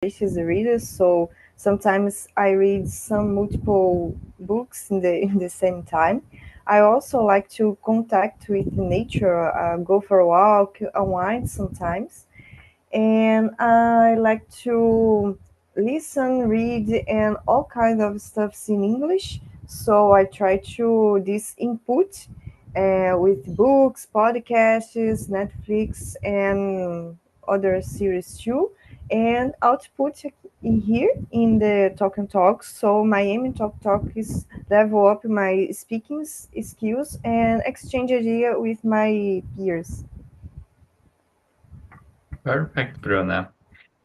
voracious reader, so sometimes I read some multiple books in the same time. I also like to contact with nature, go for a walk, unwind sometimes, and I like to listen, read, and all kind of stuffs in English. So I try to this input with books, podcasts, Netflix, and other series too, and output in here in the Talk and Talk. So my aim in Talk Talk is level up my speaking skills and exchange idea with my peers. Perfect, Bruna.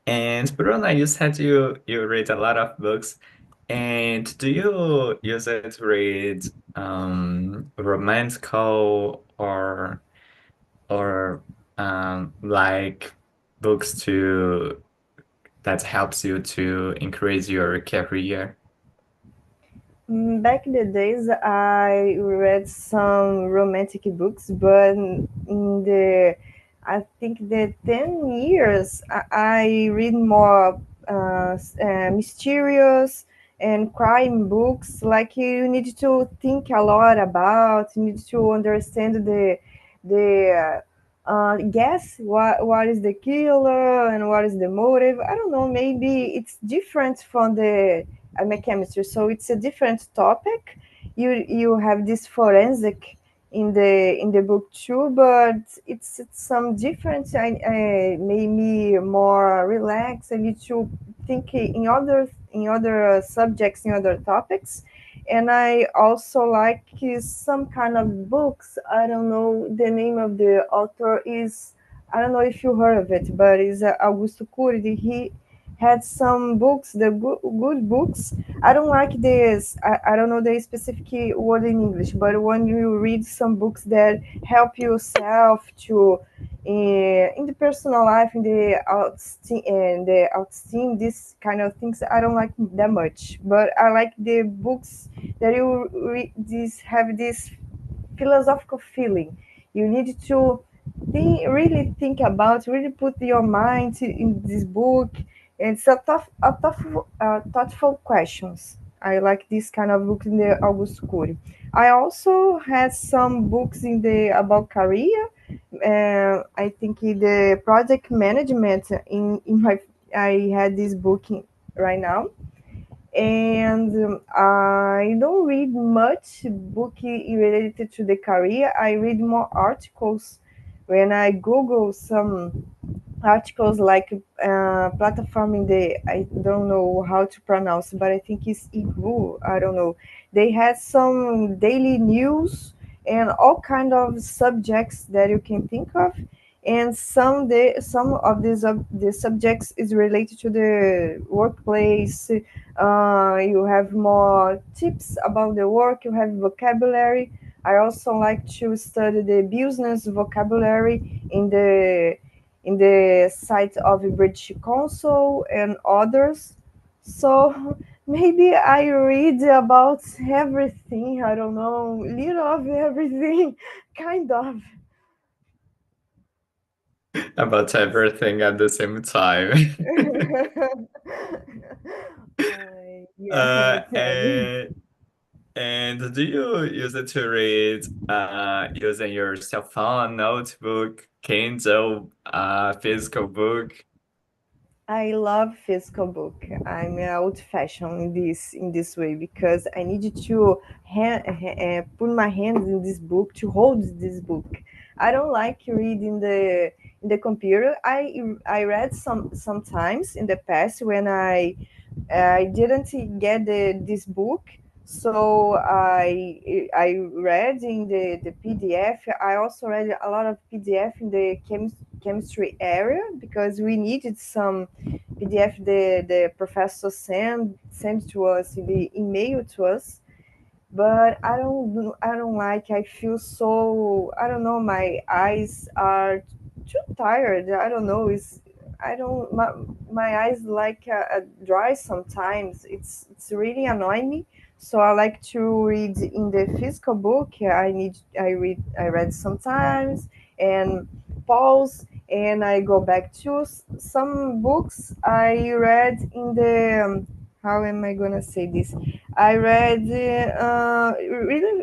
And Bruna, you said you read a lot of books. And do you use it to read romantical or like books to that helps you to increase your career? Back in the days, I read some romantic books, but in the, I think the 10 years, I read more mysterious and crime books. Like you need to think a lot about, you need to understand guess what is the killer and what is the motive. I don't know, maybe it's different from the I'm a chemistry, so it's a different topic. You have this forensic in the book too, but it's some different. I made me more relaxed. I need to think in other subjects, in other topics, and I also like some kind of books. I don't know the name of the author is. I don't know if you heard of it, but it's Augusto Curri. He had some books, the good books. I don't like this. I don't know the specific word in English, but when you read some books that help yourself to in the personal life, in the outsteam, this kind of things, I don't like that much. But I like the books that you read. This have this philosophical feeling. You need to really think about, really put your mind in this book. It's thoughtful questions. I like this kind of book in the August Cury. I also had some books in the about career. I think in the project management in my I had this book right now, and I don't read much book related to the career. I read more articles when I Google some articles like platform in the I don't know how to pronounce, but I think it's Igu. I don't know. They had some daily news and all kind of subjects that you can think of, and some of the subjects is related to the workplace. You have more tips about the work. You have vocabulary. I also like to study the business vocabulary in the site of British Council and others. So maybe I read about everything. I don't know, little of everything, kind of. About everything at the same time. Yeah, Uh, exactly. and and do you use it to read using your cell phone, notebook, Kindle, physical book? I love physical book. I'm old fashioned in this way because I need to put my hands in this book to hold this book. I don't like reading in the computer. I read sometimes in the past when I didn't get this book, so I read in the PDF. I also read a lot of PDF in the chemistry area because we needed some PDF. The professor sent to us in the email to us, but I don't like. I feel so. I don't know. My eyes are too tired. I don't know. It's I don't my eyes like dry sometimes. It's really annoying me. So I like to read in the physical book. I read sometimes, and pause and I go back to some books I read in the how am I gonna say this? I read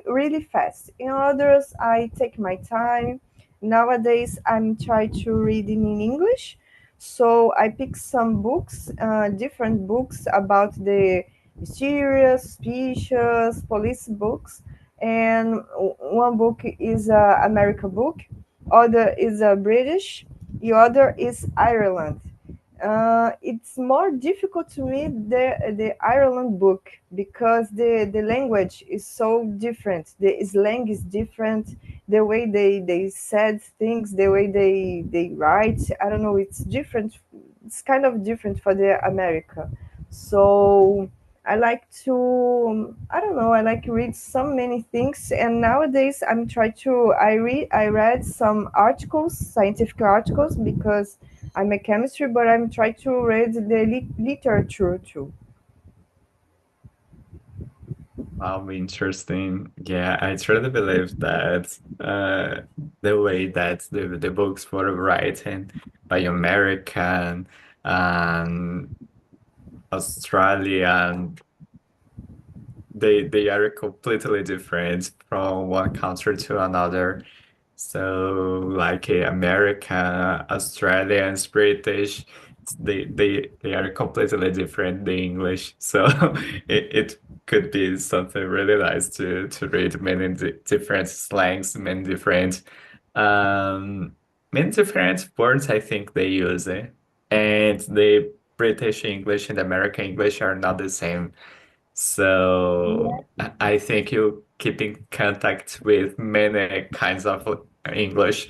really fast. In others, I take my time. Nowadays, I'm trying to read in English, so I pick some books, different books about the mysterious, suspicious, police books, and one book is a American book, other is a British, the other is Ireland. It's more difficult to me the Ireland book because the language is so different. The slang is different. The way they said things, the way they write. I don't know. It's different. It's kind of different for the America. So I like to. I don't know. I like to read so many things, and nowadays I'm trying to. I read some articles, scientific articles, because I'm a chemistry, but I'm trying to read the literature too. Wow, interesting. Yeah, I truly believe that the way that the books were written by American and Australian, they are completely different from one country to another. So like America, Australians, British, they are completely different, the English. So it could be something really nice to read many different slangs, um many different words I think they use it. And the British English and American English are not the same. So I think you keep in contact with many kinds of English.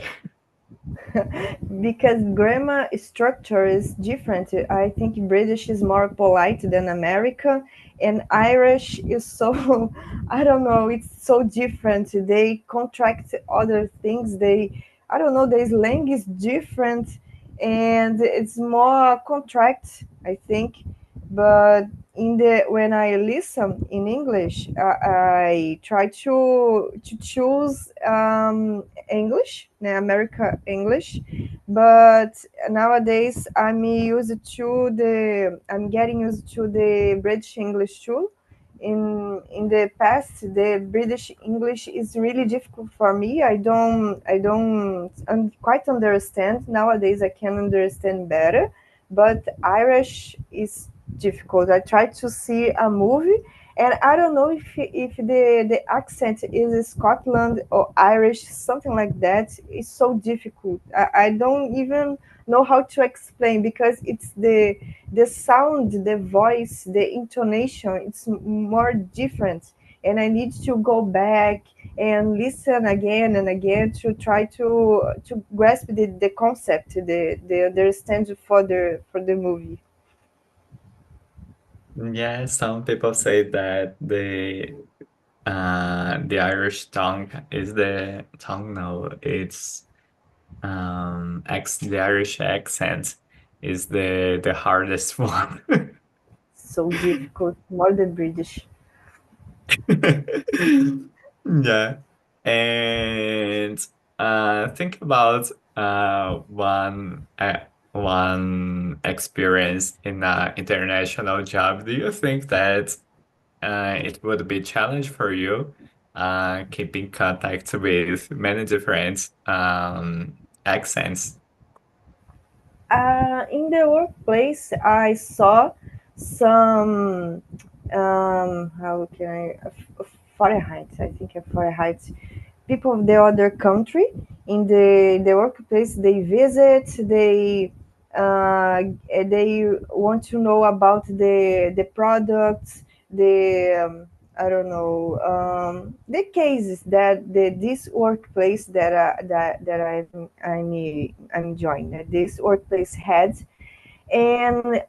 Because grammar structure is different. I think British is more polite than American, and Irish is so I don't know. It's so different. They contract other things. I don't know. The slang is different, and it's more contract. I think, but in the when I listen in English, I try to choose English, the American English, but nowadays I'm getting used to the British English too. In the past, the British English is really difficult for me. I don't quite understand. Nowadays, I can understand better, but Irish is difficult. I tried to see a movie, and I don't know if the accent is Scotland or Irish, something like that. It's so difficult. I don't even know how to explain because it's the sound, the voice, the intonation. It's more different, and I need to go back and listen again and again to try to grasp the concept, the understand for the movie. Yeah, some people say that the Irish tongue is the tongue. No, it's the Irish accent is the hardest one. So difficult, more than British. Yeah. And think about one experience in an international job. Do you think that it would be a challenge for you keeping contact with many different accents? In the workplace, I saw some how can Fahrenheit. I think a Fahrenheit people of the other country in the workplace. They visit. They want to know about the products. The I don't know the cases that this workplace I'm enjoying that this workplace had, and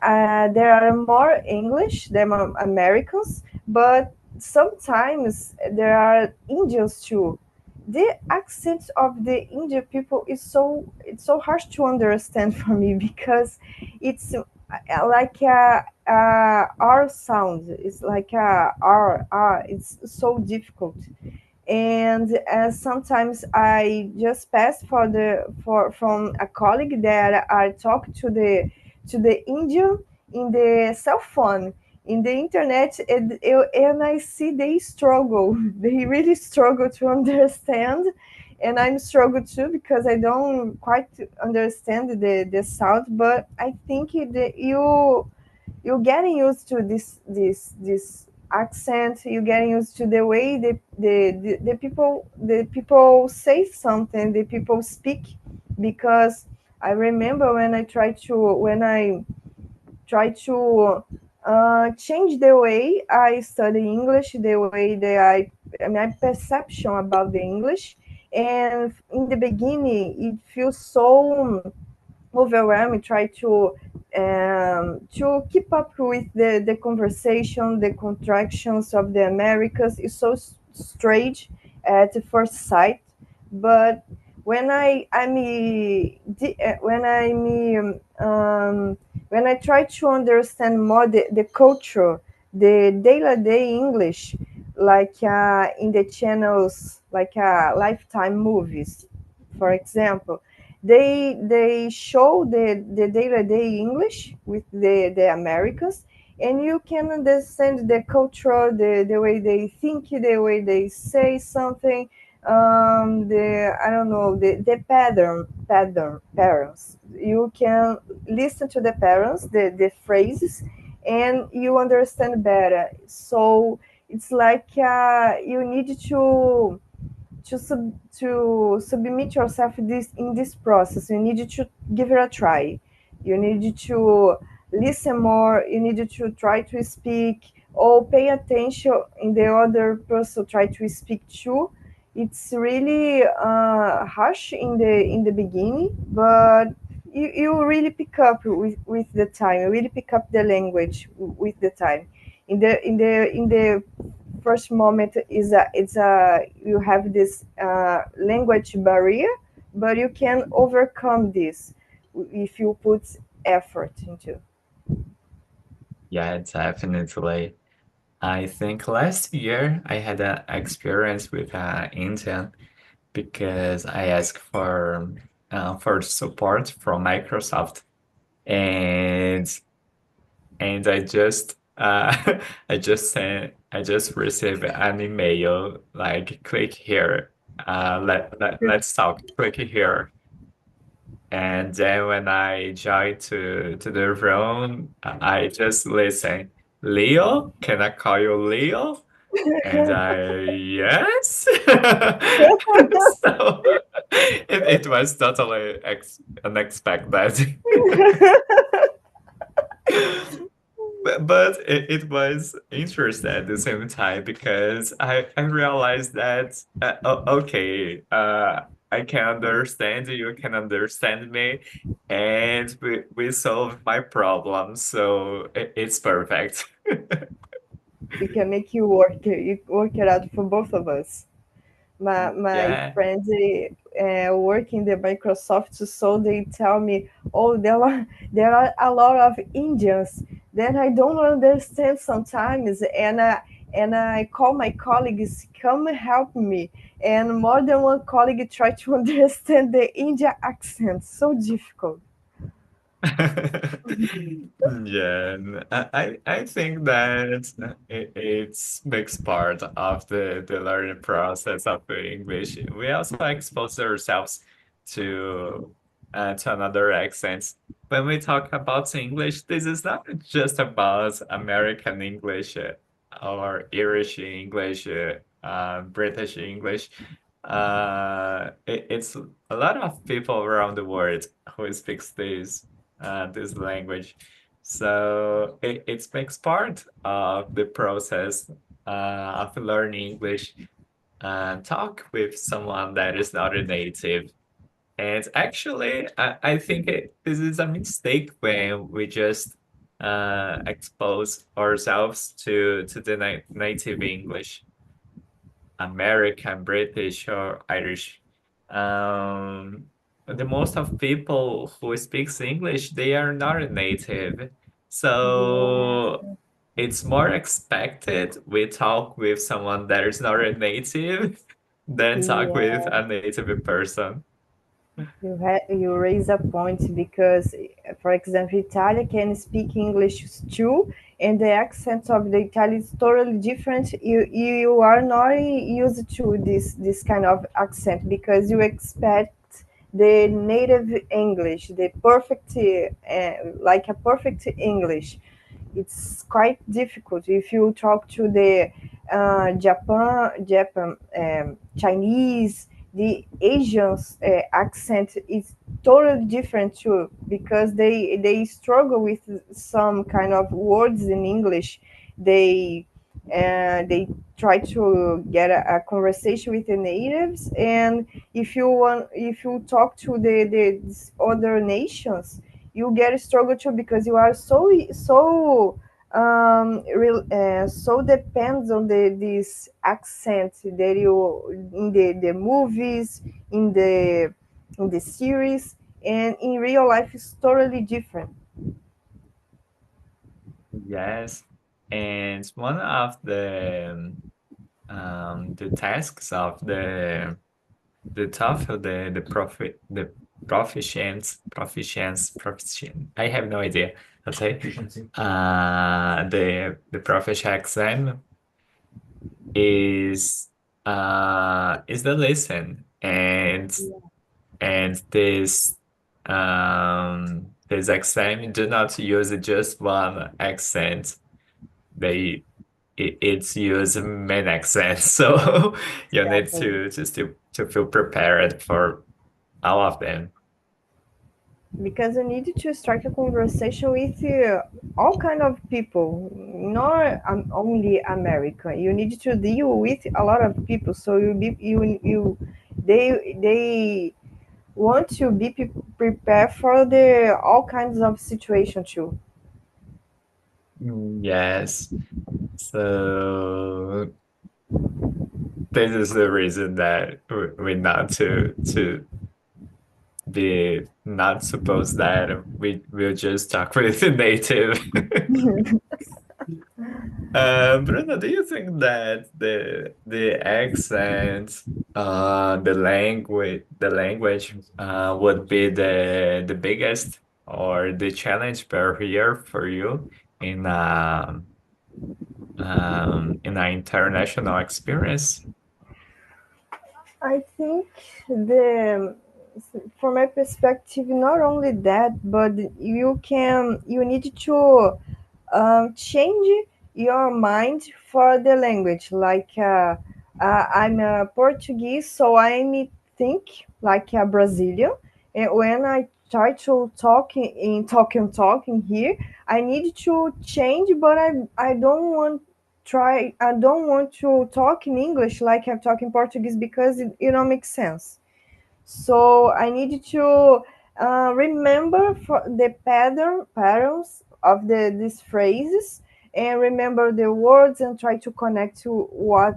there are more English than Americans, but sometimes there are Indians too. The accent of the Indian people is it's so hard to understand for me because it's like a R sound. It's like a R. It's so difficult, and sometimes I just pass for from a colleague that I talk to the Indian in the cell phone in the internet, and I see they struggle. They really struggle to understand, and I'm struggle too because I don't quite understand the sound. But I think that you're getting used to this accent. You're getting used to the way the people say something, the people speak. Because I remember when I try to change the way I study English, the way that my perception about the English. And in the beginning it feels so overwhelmed. Try to keep up with the conversation, the contractions of the Americas. It's so strange at first sight, but when when I try to understand more the culture, the day English, like in the channels like Lifetime movies, for example, they show the day English with the Americans, and you can understand the culture, the way they think, the way they say something, the I don't know the patterns. You can listen to the parents, the phrases, and you understand better. So it's like you need to submit yourself in this process. You need to give it a try. You need to listen more. You need to try to speak or pay attention in the other person try to speak too. It's really harsh in the beginning, but you really pick up with the time. You really pick up the language with the time. In the first moment is a it's a you have this language barrier, but you can overcome this if you put effort into. Yeah, definitely. I think last year I had an experience with Indian because I asked for support from Microsoft, and I just I just received an email like click here, let's talk, click here. And then when I joined to the room, I just listen. Leo, can I call you Leo? And I yes. So it was totally unexpected. But it was interesting at the same time because I realized that okay, I can understand you, you can understand me, and we solved my problem, so it's perfect. We can make you work it out for both of us. My Yeah. friends work in the Microsoft, so they tell me, oh, there are a lot of Indians that I don't understand sometimes, and I call my colleagues, come help me. And more than one colleague try to understand the India accent. So difficult. Yeah, I think that it's makes part of the learning process of the English. We also expose ourselves to another accents. When we talk about English, this is not just about American English or Irish English, British English. It's a lot of people around the world who speaks this language. So it makes part of the process of learning English and talk with someone that is not a native. And actually, I think this is a mistake when we just expose ourselves to the native English. American, British, or Irish. The most of people who speaks English, they are not a native. So Yeah. it's more expected we talk with someone that is not a native than talk with Yeah. a native person. You raise a point because, for example, Italia can speak English too, and the accent of the Italian is totally different. You are not used to this kind of accent because you expect the native English, the perfect, like a perfect English. It's quite difficult if you talk to the Japan, Chinese, the Asians accent is totally different too because they struggle with some kind of words in English. They they try to get a conversation with the natives, and if you talk to the other nations, you get a struggle too because you are so depends on this accent that you in the movies, in the series, and in real life it's totally different. Yes, and one of the tasks of the TOEFL, the proficient. I have no idea. Okay, the proficient exam is is the listen, and this exam do not use just one accent. They it's use many accents, so you need Exactly. to feel prepared for all of them. Because you need to start a conversation with all kind of people, not only American. You need to deal with a lot of people, so they want to be prepared for the all kinds of situation too. Yes. So this is the reason that we not to be not suppose that we will just talk with the native. Bruno, do you think that the accent, the language, would be the biggest or the challenge barrier for you in in an international experience? I think the from my perspective, not only that, but you need to change your mind for the language. Like I'm a Portuguese, so I think like a Brazilian. And when I try to talking here, I need to change, but I don't want to talk in English like I'm talking Portuguese because it don't make sense. So I need to remember for the patterns of these phrases and remember the words and try to connect to what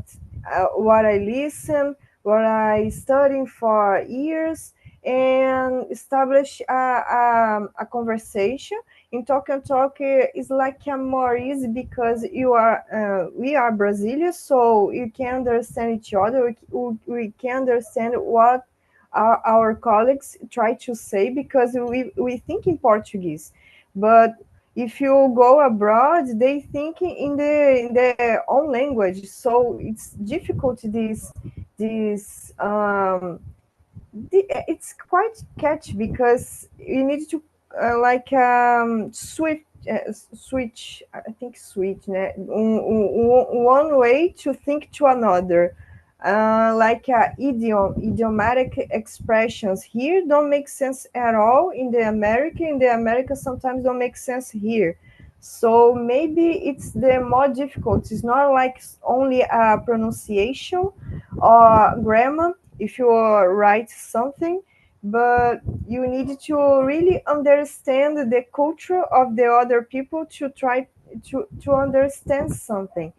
I listen, what I study for years, and establish a conversation. In talk and talk is like a more easy because we are Brazilians, so you can understand each other. We can understand what our colleagues try to say because we think in Portuguese, but if you go abroad, they think in their own language, so it's difficult. It's quite catchy because you need to like switch. I think switch né? One way to think to another. Like idiomatic expressions here don't make sense at all in the America. In the America, sometimes don't make sense here. So maybe it's the more difficult. It's not like only a pronunciation or grammar if you write something, but you need to really understand the culture of the other people to try to understand something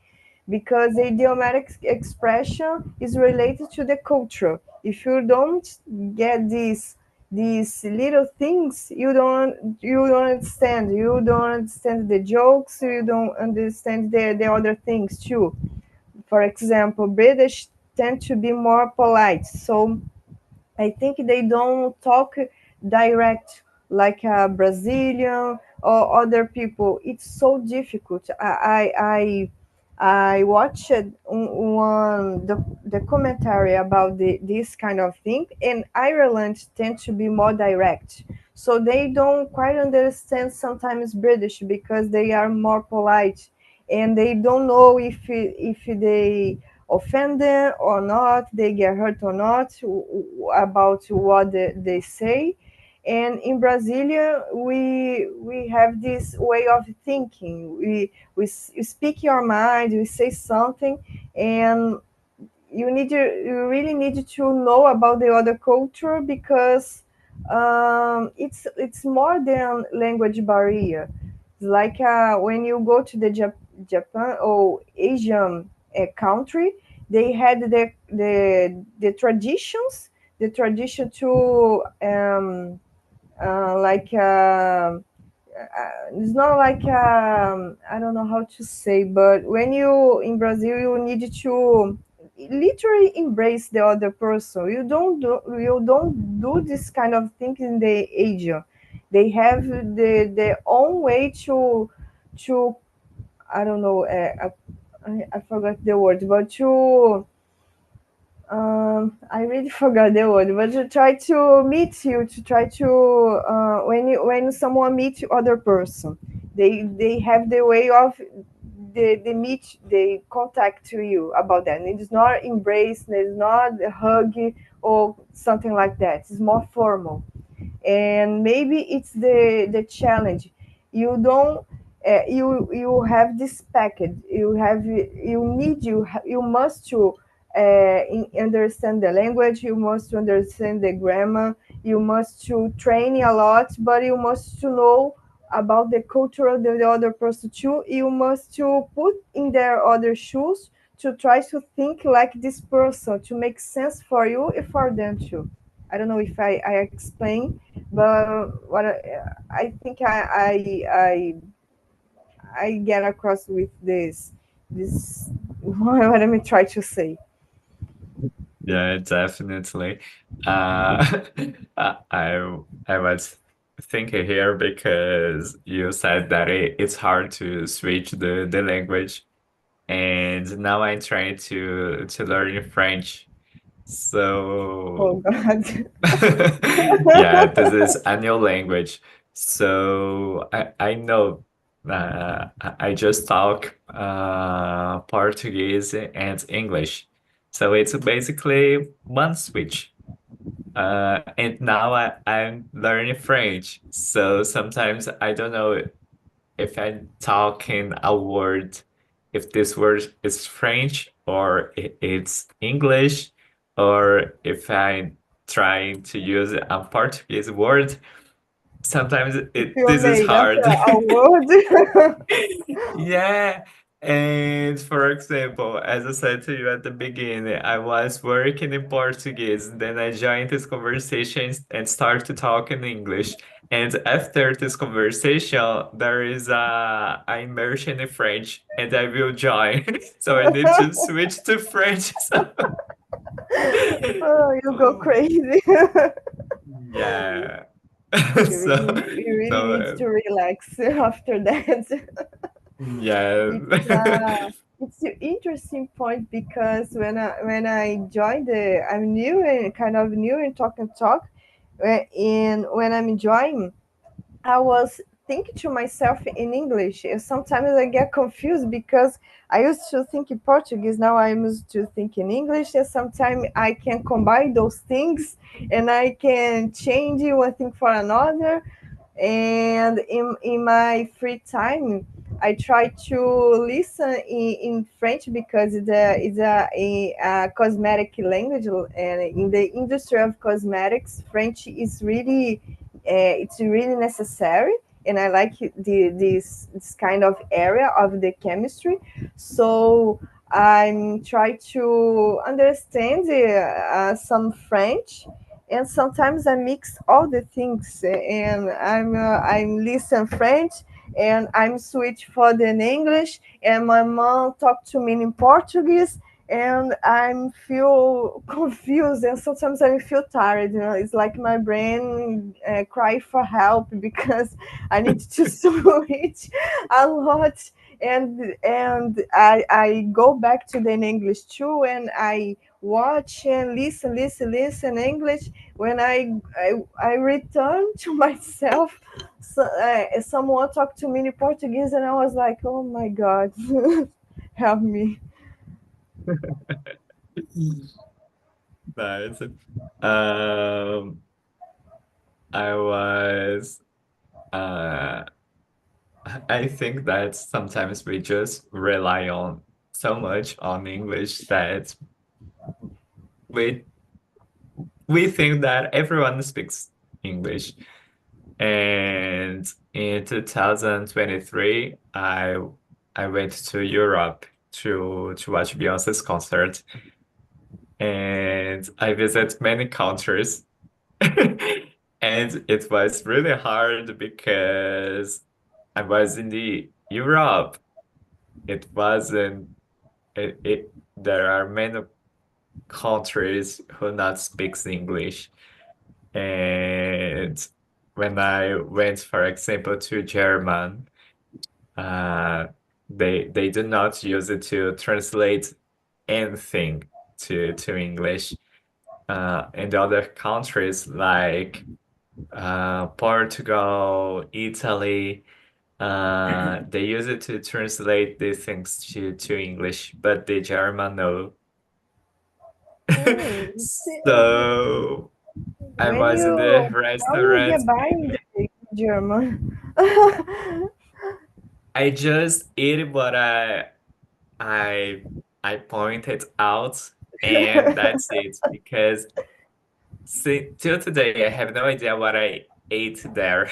because the idiomatic expression is related to the culture. If you don't get these little things, you don't understand. You don't understand the jokes. You don't understand the other things too. For example, British tend to be more polite. So I think they don't talk direct like a Brazilian or other people. It's so difficult. I watched the commentary about this kind of thing, and Ireland tend to be more direct. So they don't quite understand sometimes British because they are more polite, and they don't know if they offend them or not, they get hurt or not about what they say. And in Brasilia, we have this way of thinking. We speak your mind, we say something, and you really need to know about the other culture because it's more than language barrier. It's like when you go to the Japan or Asian country, they had the traditions, the tradition to like it's not like I don't know how to say, but when you in Brazil, you need to literally embrace the other person. You don't do this kind of thing in the Asia. They have their own way to I don't know. I forgot the word, but to I really forgot the word, but to try to meet you, to try to when someone meets other person, they have the way of they meet, they contact to you about that. And it's not embrace, it's not a hug or something like that. It's more formal, and maybe it's the challenge. You don't you have this package, you must to understand the language, you must to understand the grammar, you must to train a lot, but you must to know about the culture of the other person too. You must to put in their other shoes to try to think like this person to make sense for you and for them too. I don't know if I explain, but what I think I get across with this what am I trying to say? Yeah, definitely. Uh, I was thinking here because you said that it's hard to switch the language, and now I'm trying to learn French. Oh So God. yeah, this is a new language. So I know I just talk Portuguese and English. So it's basically one switch. And now I'm learning French. So sometimes I don't know if I'm talking a word, if this word is French or it's English, or if I'm trying to use a Portuguese word. Sometimes You this is made up hard. a word. Yeah. And for example, as I said to you at the beginning, I was working in Portuguese. Then I joined this conversation and start to talk in English. And after this conversation, there is a immersion in French, and I will join. So I need to switch to French. So, Oh, you go crazy. yeah. So, You really so need to relax after that. yeah. It's it's an interesting point because when I joined I'm new and kind of new in talk and talk, and when I'm enjoying, I was thinking to myself in English. And sometimes I get confused because I used to think in Portuguese, now I'm used to think in English, and sometimes I can combine those things and I can change one thing for another. And in my free time I try to listen in French because it's a cosmetic language, and in the industry of cosmetics French is really it's really necessary, and I like this kind of area of the chemistry. So I'm try to understand some French, and sometimes I mix all the things, and I'm listen French, and I'm switch for the English, and my mom talk to me in Portuguese, and I'm feel confused, and sometimes I feel tired. You know, it's like my brain cry for help because I need to switch a lot, and I go back to the English too, and I watch and listen English. When I return to myself, so, someone talked to me in Portuguese, and I was like, oh my God, help me. Nice. Um, I was uh I think that sometimes we just rely on so much on English that we we think that everyone speaks English. And in 2023, I went to Europe to watch Beyonce's concert, and I visited many countries. And it was really hard because I was in the Europe. It wasn't there are many countries who not speaks English. And when I went, for example, to German, uh, they do not use it to translate anything to English. In the other countries like Portugal, Italy, they use it to translate these things to English, but the German no. So I When was in the how you restaurant. get by in the German? I just ate what I I pointed out, and that's it. Because till today, I have no idea what I ate there.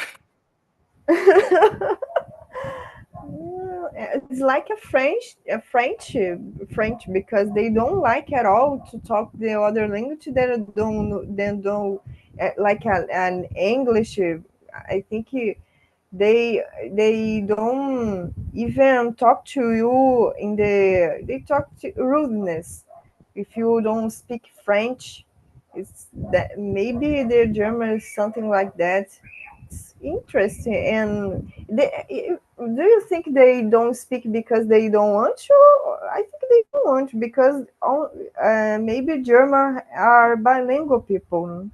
It's like French, because they don't like at all to talk the other language. They don't like an English. I think they they don't even talk to you in they talk to rudeness if you don't speak French. It's that maybe the German is something like that. It's interesting. And do you think they don't speak because they don't want to? I think they don't want, because maybe German are bilingual people,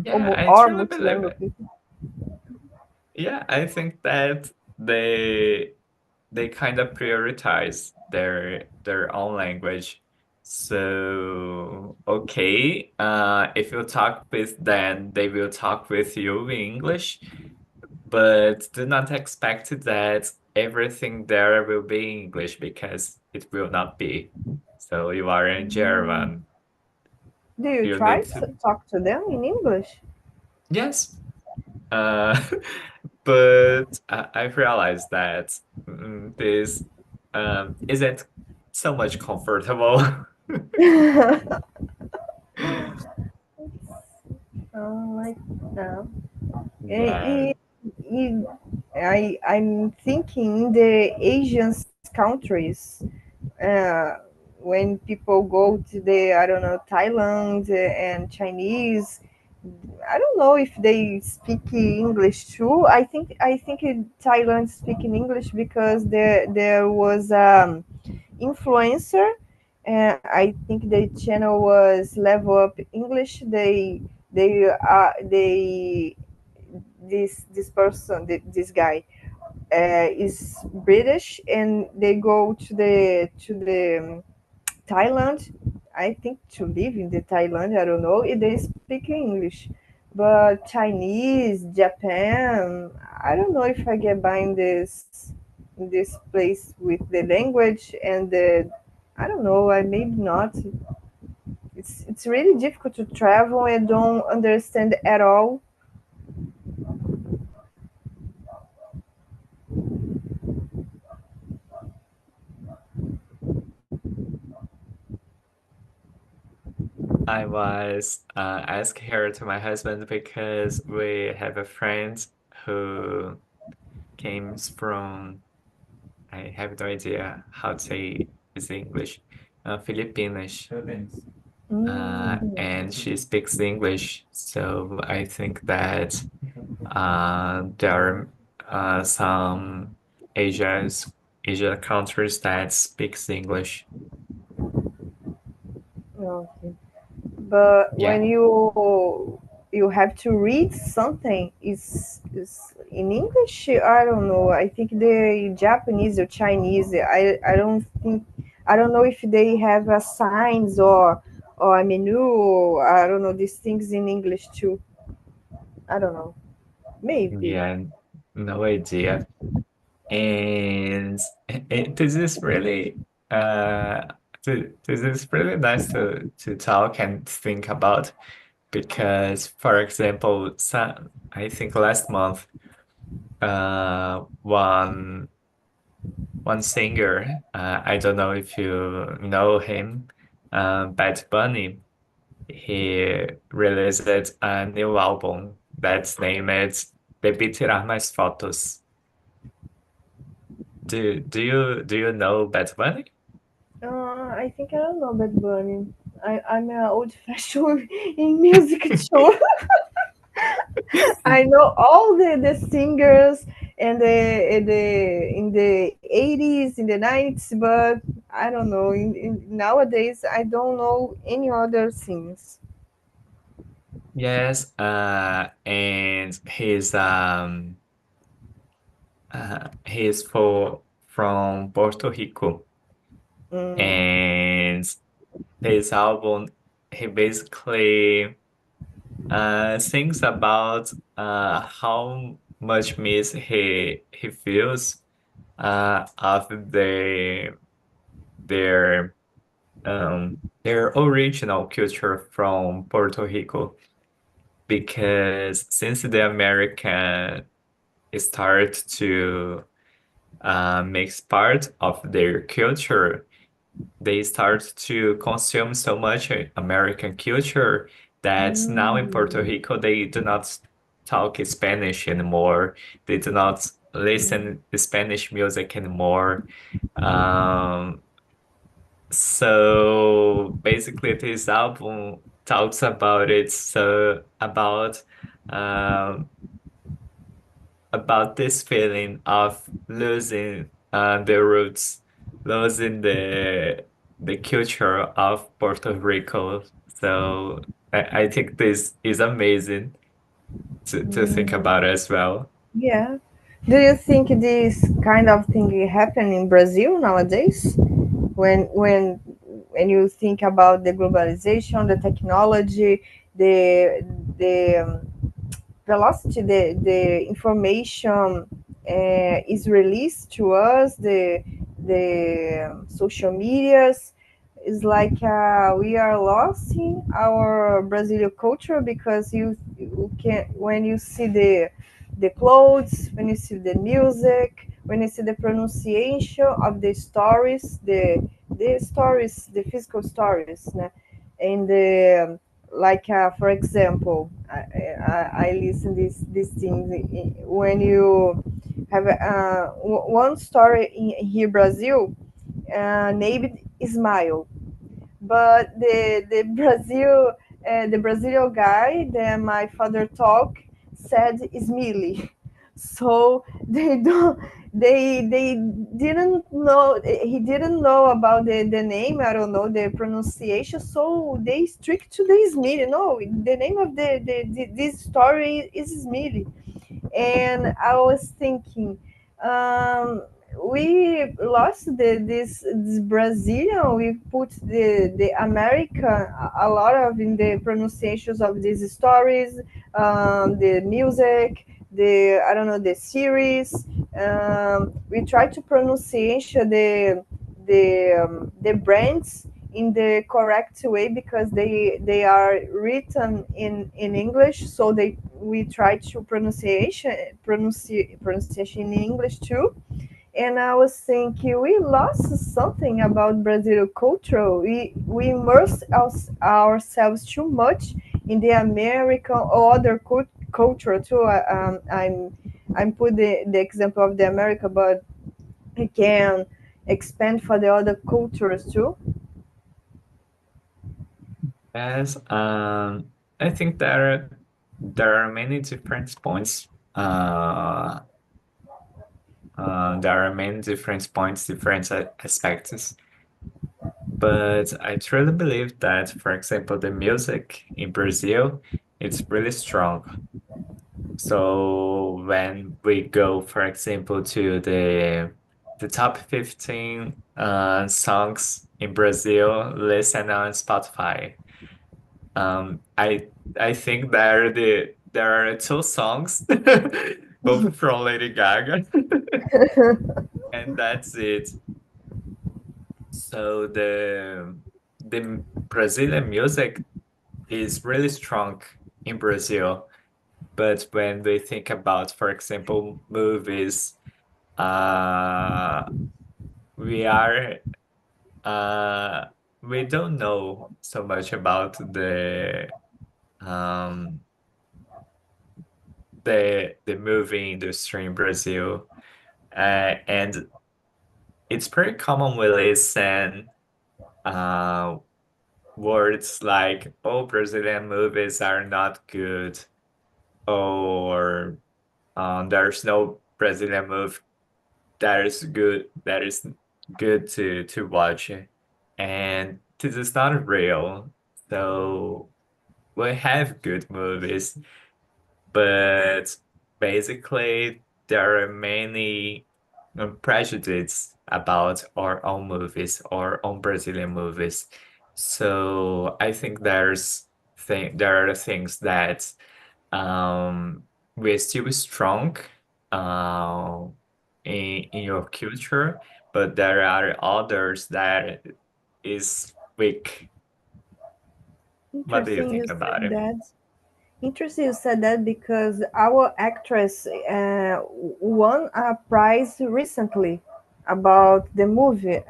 Yeah, I or truly believe multilingual it. people. Yeah, I think that they kind of prioritize their own language. So, okay, if you talk with them, they will talk with you in English, but do not expect that everything there will be English because it will not be. So you are in German. Do you You try need to to, talk to them in English? yes. Uh, but I've realized that this isn't so much comfortable. Oh, like no. Yeah. Eh, I'm thinking in the Asian countries, uh, when people go to the, I don't know, Thailand and Chinese. I don't know if they speak English too. I think in Thailand speaking English because there was influencer. I think the channel was Level Up English. They this person, this guy is British, and they go to the Thailand. I think to live in the Thailand. I don't know. They speak English, but Chinese, Japan. I don't know if I get by in this place with the language and the. I don't know. I maybe not. It's really difficult to travel and don't understand at all. I was asking her to my husband because we have a friend who came from, I have no idea how to say is English. Filipinas. Mm, And she speaks English. So I think that there are some Asia's Asia countries that speaks English. okay. But when Yeah. you have to read something, is in English. I don't know. I think the Japanese or Chinese. I don't think. I don't know if they have a signs or a menu. I don't know these things in English too. I don't know. Maybe. Yeah, no idea. And this is really uh this is really nice to talk and think about because for example I think last month one singer I don't know if you know him, Bad Bunny, he released a new album that's named Debí Tirar Mais Fotos. Do you know Bad Bunny? I think I don't know Bad Bunny. I'm old fashioned in music too. I know all the singers and the in the 80s, in the 90s, but I don't know. Nowadays, I don't know any other things. Yes, and he's from Puerto Rico, Mm, and his album he basically sings about how much miss he feels of their their original culture from Puerto Rico because since the American start to makes part of their culture, they start to consume so much American culture that now in Puerto mm, Rico they do not talk Spanish anymore. They do not listen to Spanish music anymore. Um, so basically, this album talks about it. So um, about this feeling of losing the roots, losing the culture of Puerto Rico. So I think this is amazing to think mm. about as well. Yeah. Do you think this kind of thing happen in Brazil nowadays? When you think about the globalization, the technology, the velocity, the information is released to us, the social medias is like we are lost in our Brazilian culture because you can when you see the clothes, when you see the music, when you see the pronunciation of the stories, the stories, the physical stories, né? And the like for example, I listen this thing when you have one story in here Brazil named Smile, but the Brazilian guy that my father talk said Smiley. So they don't they didn't know, he didn't know about the name, I don't know the pronunciation, so they strict to the Smiley. No, the name of this story is Smiley. And I was thinking, we lost this Brazilian. We put the American a lot of in the pronunciations of these stories, the music, the I don't know the series. We try to pronunciation the brands in the correct way because they are written in English, so they we try to pronunciation in English too. And I was thinking we lost something about Brazilian culture. We immerse ourselves too much in the American or other culture too. I'm put the example of the America, but I can expand for the other cultures too. Yes, I think there are many different points. There are many different points, different aspects. But I truly believe that, for example, the music in Brazil, it's really strong. So when we go, for example, to the top 15 songs in Brazil, listen on Spotify. I think there are two songs, both from Lady Gaga, and that's it. So the Brazilian music is really strong in Brazil. But when we think about, for example, movies, uh, we are uh, we don't know so much about um, the movie industry in Brazil, and it's pretty common we listen uh, words like, "Oh, Brazilian movies are not good," or "There's no Brazilian movie that is good to watch," and this is not real. So we have good movies, but basically there are many prejudices about our own movies, our own Brazilian movies. So I think there are things that um, we're still strong uh, in your culture, but there are others that is weak. What do you Interesting you think about said it? that. Interesting you said that because our actress won a prize recently about the movie.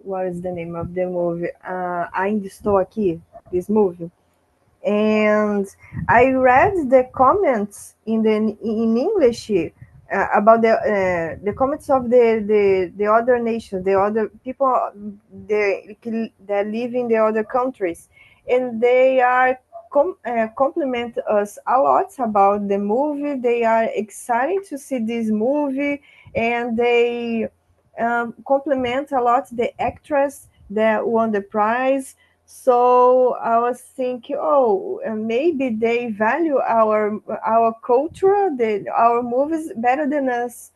What is the name of the movie? Ainda Estou Aqui, this movie. And I read the comments in English about the comments of the other nations, the other people that live in the other countries, and they are compliment us a lot about the movie. They are excited to see this movie, and they compliment a lot the actress that won the prize. So I was thinking, oh, maybe they value our culture, our movies better than us,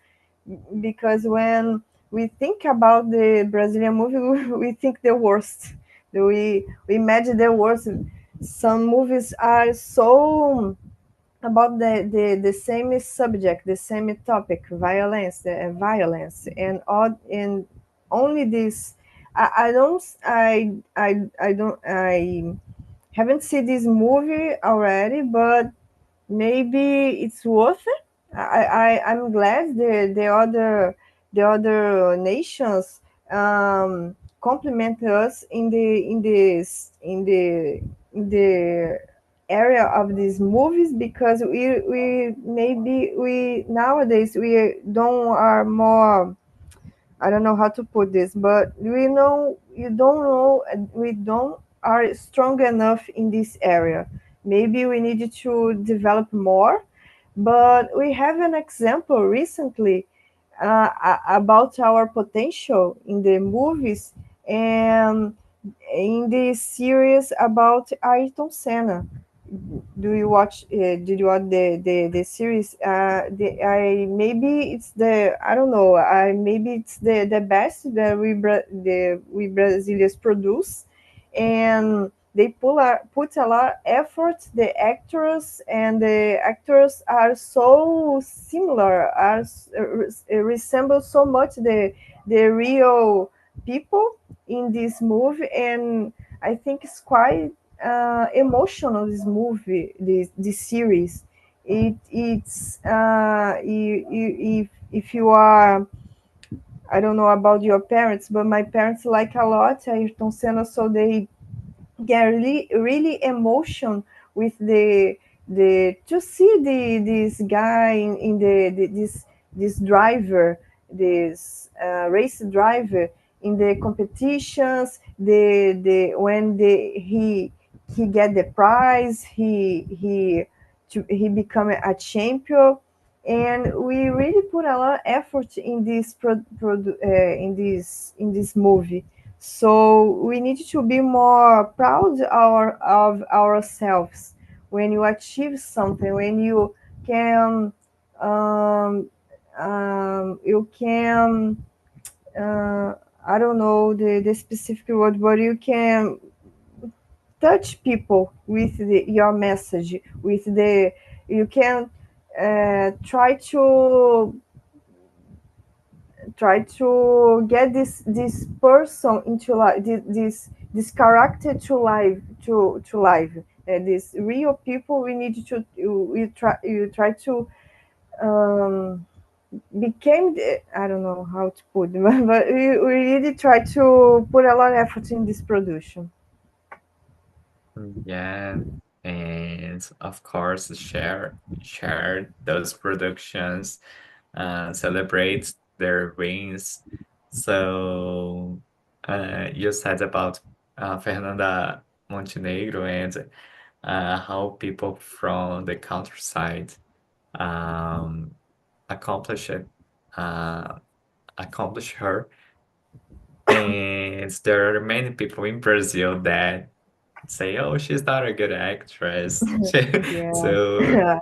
because when we think about the Brazilian movie, we think the worst. We imagine the worst. Some movies are so about the same subject, the same topic, violence, and all, and only this. I haven't seen this movie already, but maybe it's worth it. I'm glad the other nations compliment us in the area of these movies, because we maybe we nowadays we don't are more. I don't know how to put this, but we know you don't know we don't are strong enough in this area. Maybe we need to develop more, but we have an example recently about our potential in the movies and in the series about Ayrton Senna. Do you watch? Did you watch the series? I maybe it's the I don't know. I maybe it's the best that we Brazilians produce, and they put a lot of effort. The actors are so similar, resemble so much the real people in this movie, and I think it's quite emotional. This movie, this series, it's if you are, I don't know about your parents, but my parents like a lot Ayrton Senna, so they get really emotion with the to see this guy in this driver, this race driver in the competitions, the when the he get the prize, he become a champion, and we really put a lot of effort in in this movie. So we need to be more proud of ourselves when you achieve something, when can um, you can I don't know the specific word, but you can touch people with your message, with the you can try to get this person into life, this character to life, to life. These real people, we need to you try to um, became I don't know how to put it, but we really try to put a lot of effort in this production. Yeah, and of course, share those productions, celebrate their wins. So, you said about Fernanda Montenegro and how people from the countryside um, accomplish it, uh, accomplish her. And there are many people in Brazil that say, "Oh, she's not a good actress." Yeah. So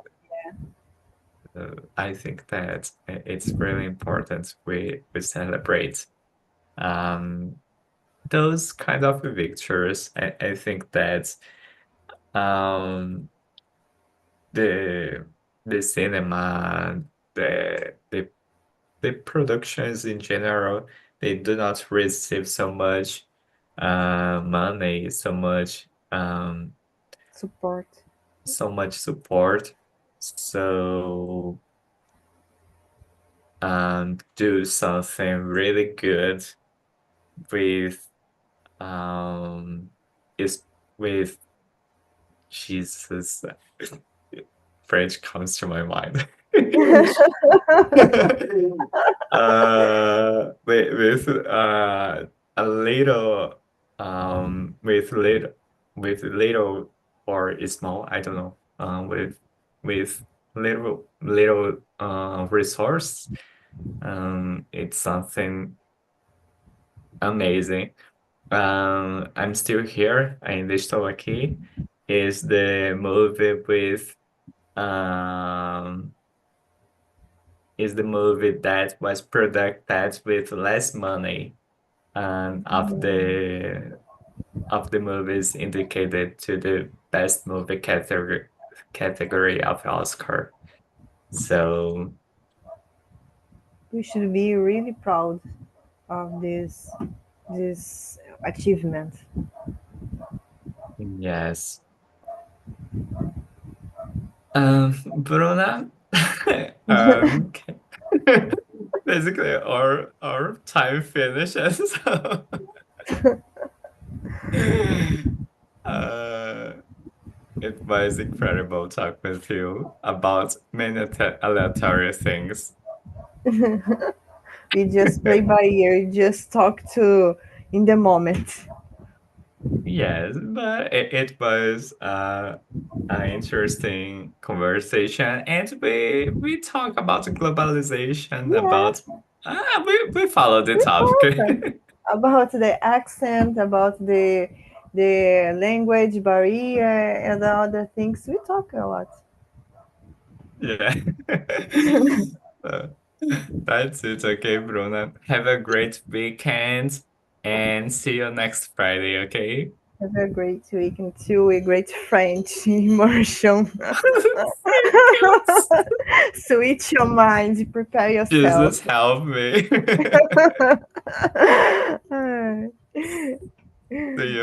I think that it's really important we celebrate um, those kind of victories. I think that um, the the cinema, the the the productions in general, they do not receive money, Support. so much support. So do something really good with um is with Jesus. French comes to my mind. With a little with little or small, I don't know, with little resource, it's something amazing. I'm still here, ainda estou aqui, is the movie with um is the movie that was produced with less money of the movies indicated to the best movie category of Oscar. So We should be really proud of this achievement. yes. Bruna, okay. Basically our time finishes. So uh it was incredible talk with you about many aleatory things. We just play by ear, just talk to in the moment. Yes, but it was an interesting conversation, and we talk about globalization, Yeah, about we follow the we talk topic. about the accent, about the language barrier and the other things. We talk a lot. Yeah. Uh, that's it. Okay, Bruna. Have a great weekend and see you next Friday, okay? Have a great week and too a great French immersion. Thank you. Switch your mind, prepare yourself. Jesus help me. See you.